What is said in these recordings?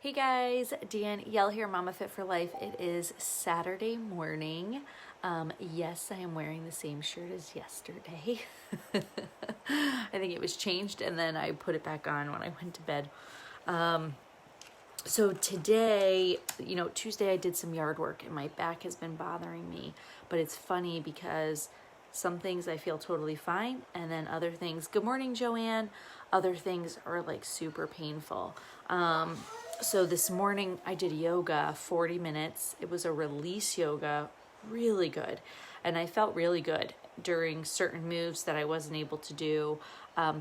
Hey guys, Danielle here, Mama Fit for Life. It is Saturday morning. Yes, I am wearing the same shirt as yesterday. I think it was changed and then I put it back on when I went to bed. So today, Tuesday I did some yard work and my back has been bothering me. But it's funny because some things I feel totally fine, and then other things, good morning, Joanne, other things are like super painful. So this morning I did yoga, 40 minutes. It was a release yoga, really good. And I felt really good during certain moves that I wasn't able to do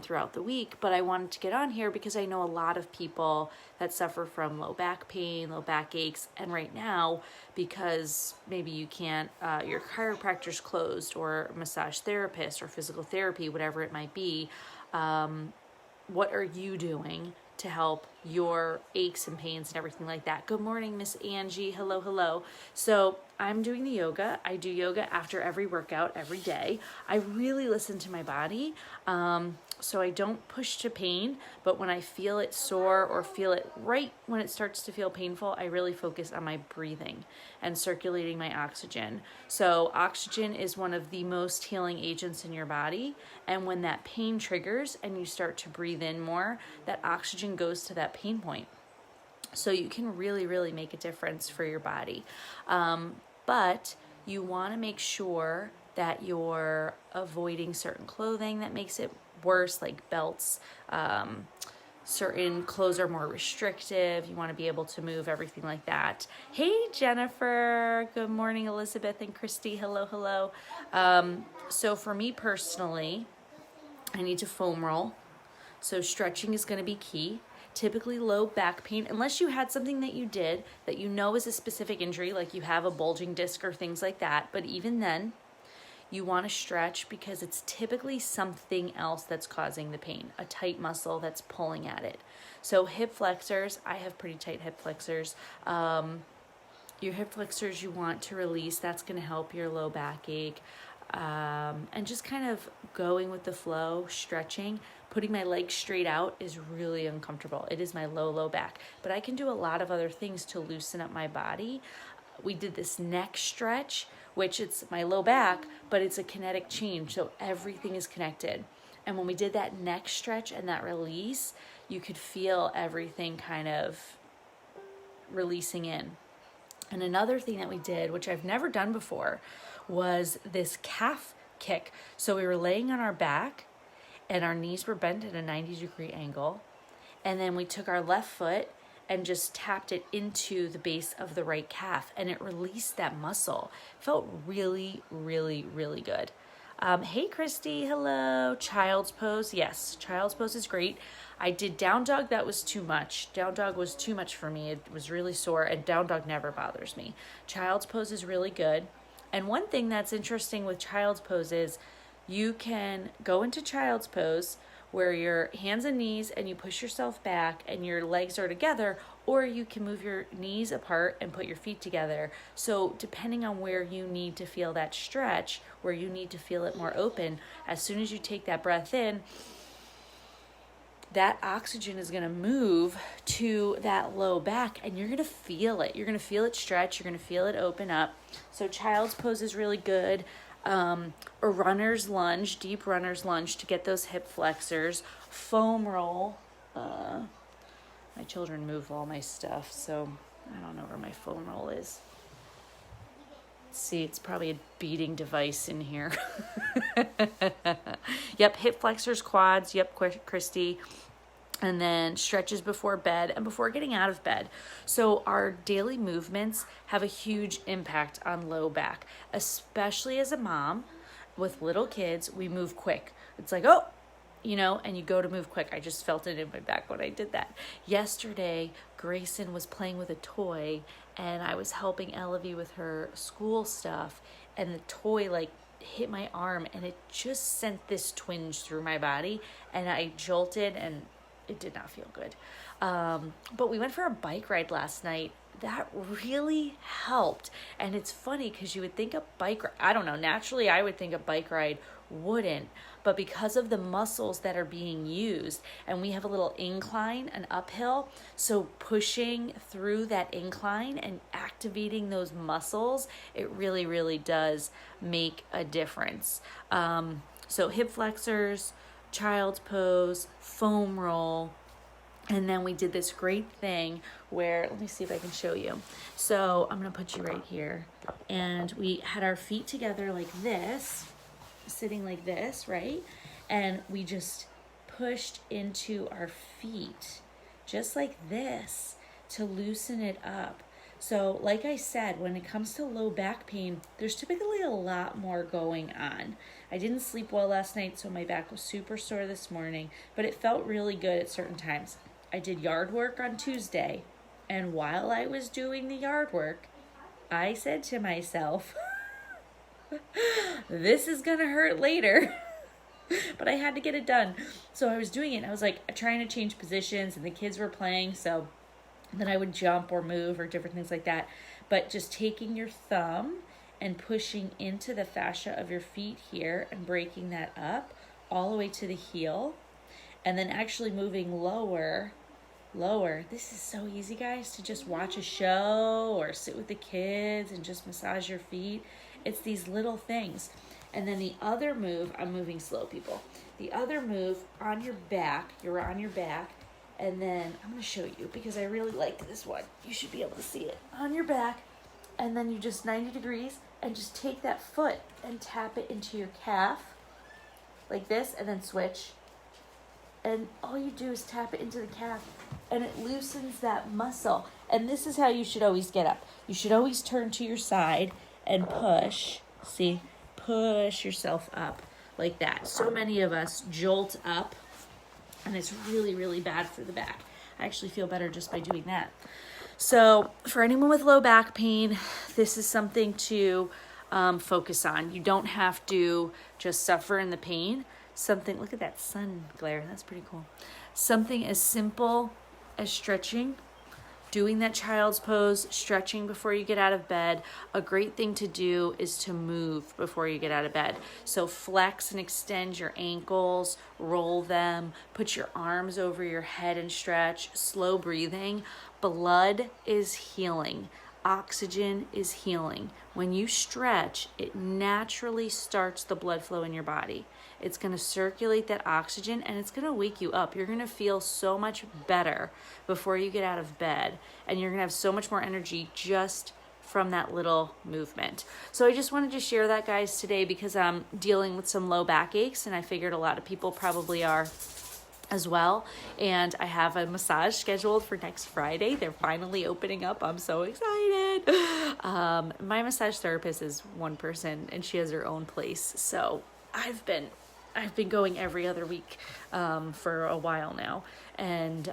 throughout the week. But I wanted to get on here because I know a lot of people that suffer from low back pain, low back aches. And right now, because maybe you can't, your chiropractor's closed, or massage therapist or physical therapy, whatever it might be, what are you doing to help your aches and pains and everything like that? Good morning, Miss Angie. Hello, hello. So I'm doing the yoga. I do yoga after every workout every day. I really listen to my body. So I don't push to pain, but when I feel it sore or feel it right when it starts to feel painful, I really focus on my breathing and circulating my oxygen. So oxygen is one of the most healing agents in your body. And when that pain triggers and you start to breathe in more, that oxygen goes to that pain point. So you can really, really make a difference for your body. But you want to make sure that you're avoiding certain clothing that makes it worse, like belts. Certain clothes are more restrictive. You want to be able to move, everything like that. Hey, Jennifer. Good morning, Elizabeth and Christy. Hello, hello. So for me personally, I need to foam roll. So stretching is going to be key. Typically low back pain, unless you had something that you did that you know is a specific injury, like you have a bulging disc or things like that. But even then, you want to stretch because it's typically something else that's causing the pain, a tight muscle that's pulling at it. So hip flexors, I have pretty tight hip flexors. Your hip flexors you want to release, that's going to help your low backache. And just kind of going with the flow, stretching. Putting my legs straight out is really uncomfortable. It is my low back. But I can do a lot of other things to loosen up my body. We did this neck stretch, which it's my low back, but it's a kinetic change, so everything is connected. And when we did that neck stretch and that release, you could feel everything kind of releasing in. And another thing that we did, which I've never done before, was this calf kick. So we were laying on our back and our knees were bent at a 90-degree angle. And then we took our left foot and just tapped it into the base of the right calf, and it released that muscle. It felt really, really, really good. Hey, Christy, hello. Child's pose, yes, child's pose is great. I did down dog, that was too much. Down dog was too much for me. It was really sore, and down dog never bothers me. Child's pose is really good. And one thing that's interesting with child's pose is you can go into child's pose where your hands and knees and you push yourself back and your legs are together, or you can move your knees apart and put your feet together. So depending on where you need to feel that stretch, where you need to feel it more open, as soon as you take that breath in, that oxygen is going to move to that low back and you're going to feel it. You're going to feel it stretch. You're going to feel it open up. So child's pose is really good. A runner's lunge, deep runner's lunge to get those hip flexors. Foam roll. My children move all my stuff, so I don't know where my foam roll is. Let's see, it's probably a beating device in here. Yep, hip flexors, quads. Yep, Christy. And then stretches before bed and before getting out of bed. So our daily movements have a huge impact on low back, especially as a mom with little kids. We move quick. It's like, oh, and you go to move quick. I just felt it in my back when I did that. Yesterday, Grayson was playing with a toy and I was helping Elevie with her school stuff, and the toy hit my arm and it just sent this twinge through my body and I jolted and it did not feel good. But we went for a bike ride last night. That really helped. And it's funny because you would think a bike ride, I don't know, naturally I would think a bike ride wouldn't. But because of the muscles that are being used, and we have a little incline, an uphill, so pushing through that incline and activating those muscles, it really, really does make a difference. So hip flexors, child's pose, foam roll, and then we did this great thing where, let me see if I can show you. So I'm going to put you right here. And we had our feet together like this, sitting like this, right? And we just pushed into our feet, just like this, to loosen it up. So like I said, when it comes to low back pain, there's typically a lot more going on. I didn't sleep well last night, so my back was super sore this morning, but it felt really good at certain times. I did yard work on Tuesday, and while I was doing the yard work, I said to myself, this is gonna hurt later. But I had to get it done. So I was doing it, and I was like trying to change positions, and the kids were playing, so then I would jump or move or different things like that. But just taking your thumb and pushing into the fascia of your feet here and breaking that up all the way to the heel, and then actually moving lower. This is so easy, guys, to just watch a show or sit with the kids and just massage your feet. It's these little things. And then the other move, I'm moving slow, people. The other move on your back, you're on your back, and then I'm going to show you because I really like this one. You should be able to see it. On your back, and then you just 90 degrees and just take that foot and tap it into your calf like this, and then switch. And all you do is tap it into the calf, and it loosens that muscle. And this is how you should always get up. You should always turn to your side and push. See? Push yourself up like that. So many of us jolt up, and it's really, really bad for the back. I actually feel better just by doing that. So for anyone with low back pain, this is something to focus on. You don't have to just suffer in the pain. Something, look at that sun glare, that's pretty cool. Something as simple as stretching, doing that child's pose, stretching before you get out of bed. A great thing to do is to move before you get out of bed. So flex and extend your ankles, roll them, put your arms over your head and stretch, slow breathing. Blood is healing. Oxygen is healing. When you stretch, it naturally starts the blood flow in your body. It's going to circulate that oxygen, and it's going to wake you up. You're going to feel so much better before you get out of bed, and you're going to have so much more energy just from that little movement. So I just wanted to share that, guys, today because I'm dealing with some low back aches, and I figured a lot of people probably are as well. And I have a massage scheduled for next Friday. They're finally opening up. I'm so excited. My massage therapist is one person, and she has her own place. So I've been going every other week for a while now, and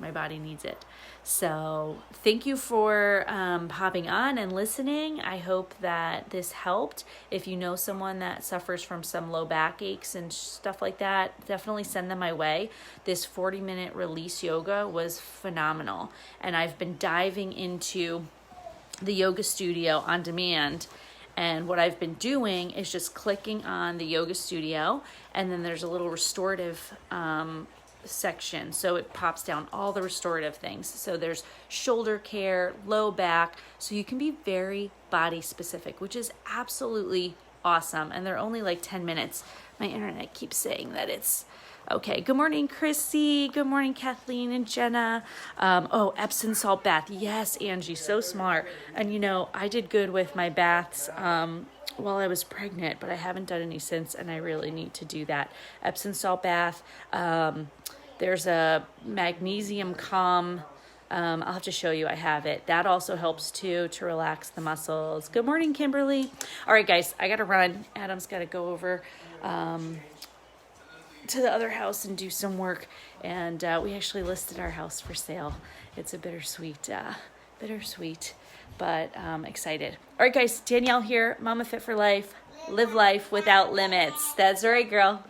my body needs it. So thank you for hopping on and listening. I hope that this helped. If you know someone that suffers from some low back aches and stuff like that, definitely send them my way. This 40-minute release yoga was phenomenal, and I've been diving into the yoga studio on demand. And what I've been doing is just clicking on the yoga studio, and then there's a little restorative section. So it pops down all the restorative things. So there's shoulder care, low back. So you can be very body specific, which is absolutely awesome. And they're only like 10 minutes. My internet keeps saying that it's okay. Good morning, Chrissy. Good morning, Kathleen and Jenna. Epsom salt bath. Yes, Angie, so smart. And you know, I did good with my baths while I was pregnant, but I haven't done any since, and I really need to do that. Epsom salt bath. There's a magnesium calm. I'll have to show you. I have it. That also helps too to relax the muscles. Good morning, Kimberly. All right, guys, I got to run. Adam's got to go over to the other house and do some work, and we actually listed our house for sale. It's a bittersweet, but excited. All right, guys, Danielle here, Mama Fit for Life. Live life without limits. That's right, girl.